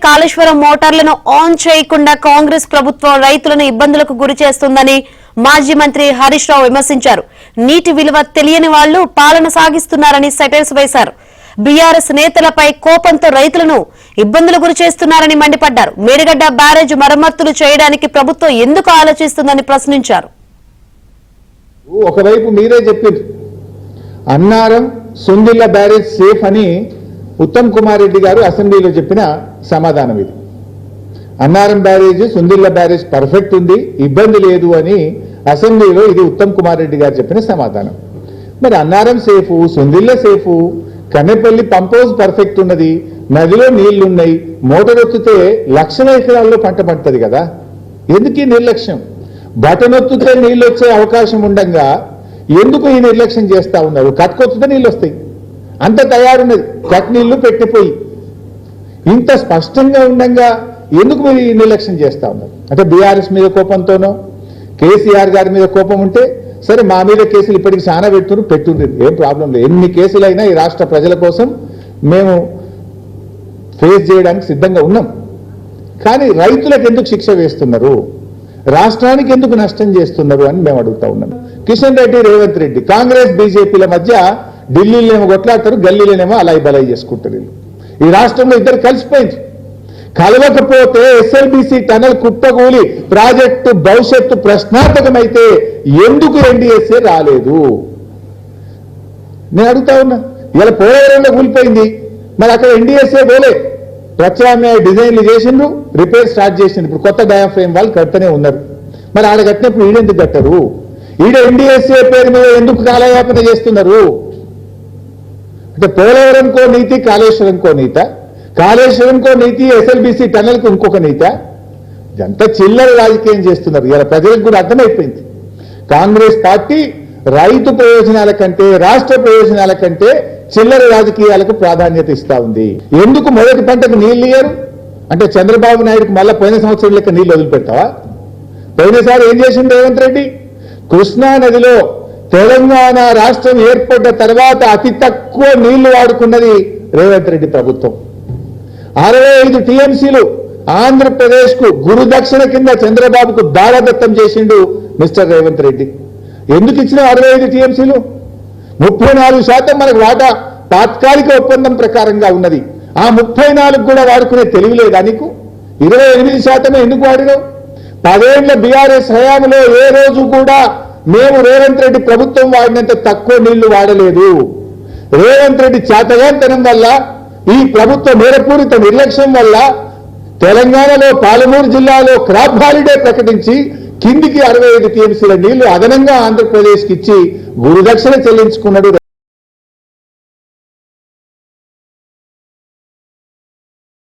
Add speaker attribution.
Speaker 1: Kaleshwaram మోటార్లను on చేయకుండా కాంగ్రెస్ ప్రభుత్వం రైతులను ఇబ్బందులకు గురి చేస్తుందని మాజీ మంత్రి హరీష్ రావు విమర్శించారు. నీటి విలువ తెలియని వాళ్లు పాలన సాగిస్తున్నారని సెటైర్స్ వేశారు. బీఆర్ఎస్ నేతలపై కోపంతో రైతులను ఇబ్బందులు గురి చేస్తున్నారని మండిపడ్డారు. మేడిగడ్డ బ్యారేజ్ మరమ్మతులు చేయడానికి ప్రభుత్వం ఎందుకు ఆలోచిస్తుందని ప్రశ్నించారు.
Speaker 2: ఒకవైపు మీరే చెప్పారు అన్నారం సుందిల్ల బ్యారేజ్ సేఫ్ అని ఉత్తమ్ కుమార్ రెడ్డి గారు అసెంబ్లీలో చెప్పిన సమాధానం ఇది. Annaram barrage Sundilla barrage perfect ఉంది, ఇబ్బంది లేదు అని అసెంబ్లీలో ఇది ఉత్తమ్ కుమార్ రెడ్డి గారు చెప్పిన సమాధానం. మరి Annaram safe, Sundilla safe, Kannepalli pump house perfect ఉన్నది, నదిలో నీళ్లున్నాయి, మోటార్ ఒత్తితే లక్షల ఎకరాల్లో పంట పండుతుంది కదా, ఎందుకు ఈ నిర్లక్ష్యం? బటన్ ఒత్తితే నీళ్ళు వచ్చే అవకాశం ఉండగా ఎందుకు ఈ నిర్లక్ష్యం చేస్తా ఉన్నారు? కట్టుకొచ్చితే నీళ్ళు వస్తాయి, అంత తయారున్నది, కట్ నీళ్లు పెట్టిపోయి ఇంత స్పష్టంగా ఉండగా ఎందుకు మీరు ఈ నిర్లక్ష్యం చేస్తా ఉన్నారు? అంటే బీఆర్ఎస్ మీద కోపంతోనో కేసీఆర్ గారి మీద కోపం ఉంటే సరే, మా మీద కేసులు ఇప్పటికి చాలా పెట్టుండ్రు, ఏం ప్రాబ్లం లేదు. ఎన్ని కేసులైనా ఈ రాష్ట్ర ప్రజల కోసం మేము ఫేస్ చేయడానికి సిద్ధంగా ఉన్నాం. కానీ రైతులకు ఎందుకు శిక్ష వేస్తున్నారు, రాష్ట్రానికి ఎందుకు నష్టం చేస్తున్నారు అని మేము అడుగుతా ఉన్నాం. కిషన్ రెడ్డి, రేవంత్ రెడ్డి, కాంగ్రెస్ బీజేపీల మధ్య ఢిల్లీలోనేమో కొట్లాడతారు, గల్లీలోనేమో అలాయి బలై చేసుకుంటారు. ఈ రాష్ట్రంలో ఇద్దరు కలిసిపోయింది. కలవకపోతే ఎస్ఎల్బీసీ టనల్ కుప్పకూలి ప్రాజెక్టు భవిష్యత్తు ప్రశ్నార్థకమైతే ఎందుకు ఎన్డీఎస్ఏ రాలేదు నేను అడుగుతా ఉన్నా. ఇలా పోలవరంలో కూలిపోయింది, మరి అక్కడ ఎన్డీఎస్ఏ పోలే, ప్రత్యామ్నాయ డిజైన్లు చేసిండ్రు, రిపేర్ స్టార్ట్ చేసిండ్రు, ఇప్పుడు కొత్త డయాఫ్రేమ్ వాళ్ళు కడుతూనే ఉన్నారు. మరి ఆడ కట్టినప్పుడు ఈడెందుకు కట్టరు? ఈడ ఎన్డీఎస్ఏ పేరు మీద ఎందుకు కాలయాపన చేస్తున్నారు? అంటే పోలవరంకో నీతి, కాళేశ్వరంకో నీత, కాళేశ్వరంకో నీతి, ఎస్ఎల్బీసీ టనల్కు ఇంకొక నీత. ఇదంతా చిల్లర రాజకీయం చేస్తున్నారు. ఇలా ప్రజలకు కూడా అర్థమైపోయింది. కాంగ్రెస్ పార్టీ రైతు ప్రయోజనాల కంటే, రాష్ట్ర ప్రయోజనాల కంటే చిల్లర రాజకీయాలకు ప్రాధాన్యత ఇస్తా ఉంది. ఎందుకు మొదటి పంటకు నీళ్లు ఇయ్యరు అంటే చంద్రబాబు నాయుడుకి మళ్ళా పోయిన సంవత్సరం లెక్క నీళ్లు వదిలిపెడతావా? పోయినసారి ఏం చేసింది రేవంత్ రెడ్డి? కృష్ణా నదిలో తెలంగాణ రాష్ట్రం ఏర్పడ్డ తర్వాత అతి తక్కువ నీళ్లు వాడుకున్నది రేవంత్ రెడ్డి ప్రభుత్వం. 65 టీఎంసీలు ఆంధ్రప్రదేశ్ కు గురుదక్షిణ కింద చంద్రబాబుకు దారదత్తం చేసిండు మిస్టర్ రేవంత్ రెడ్డి. ఎందుకు ఇచ్చిన 65 టీఎంసీలు? 34% మనకు వాటా తాత్కాలిక ఒప్పందం ప్రకారంగా ఉన్నది. ఆ 34 కూడా వాడుకునే తెలివి లేదా నీకు? 28% ఎందుకు వాడినావు? 10 ఏళ్ల బీఆర్ఎస్ హయాంలో ఏ రోజు కూడా మేము రేవంత్ రెడ్డి ప్రభుత్వం వాడినంత తక్కువ నీళ్లు వాడలేదు. రేవంత్ రెడ్డి చేతగాంతనం వల్ల, ఈ ప్రభుత్వ మేరపూరిత నిర్లక్ష్యం వల్ల తెలంగాణలో పాలమూరు జిల్లాలో క్రాప్ హాలిడే ప్రకటించి కిందికి 65 టీఎంసీల నీళ్లు అదనంగా ఆంధ్రప్రదేశ్కి ఇచ్చి గురుదక్షిణ చెల్లించుకున్నాడు.